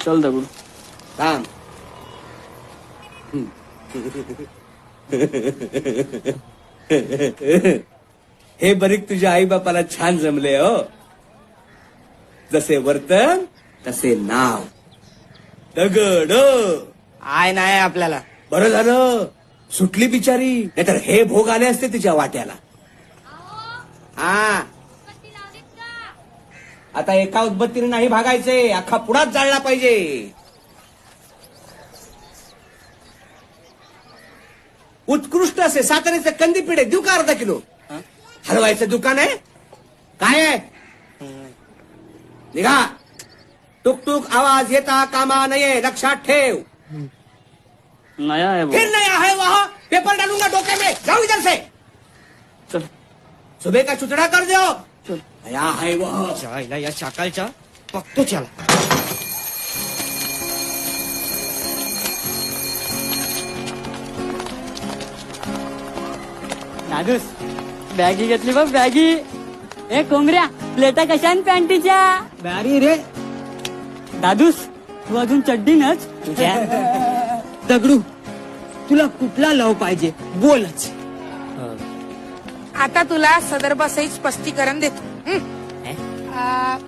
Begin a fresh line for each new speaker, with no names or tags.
चल दगडू
थांब. हे बरीक तुझ्या आई बापाला छान जमले हो. जसे वर्तन तसे नाव दगड.
आय नाही आपल्याला.
बरं झालं सुटली बिचारी, नाहीतर हे भोग आले असते तिच्या वाट्याला. हा आता एका उदबत्तीने नाही भागायचे, अख्खा पुढाच जाळला पाहिजे. उत्कृष्ट असे साताऱ्याचे कंदी पिढे देऊ का अर्धा किलो? हलवायचं दुकान आहे काय आहे? निघा. टुकटुक आवाज येता कामा नये, लक्षात ठेव.
नया है वो.
फिर नया है वहाँ, पेपर डालूंगा डोके में. जाओ इधर से.
चल
सुबह का चुचड़ा कर दो.
चल.
नया है वह.
जायला या शाकालच्या बघतो त्याला.
दादूस बॅगी घेतली बघ बॅगी. ए कोंगऱ्या प्लेटा कशान पॅन्टीच्या.
बॅरी रे
दादूस तू अजून चड्डी नच तुझ्या.
दगडू, तुला कुठला लव पाहिजे बोलच.
आता तुला सदर्भासहित स्पष्टीकरण देतो.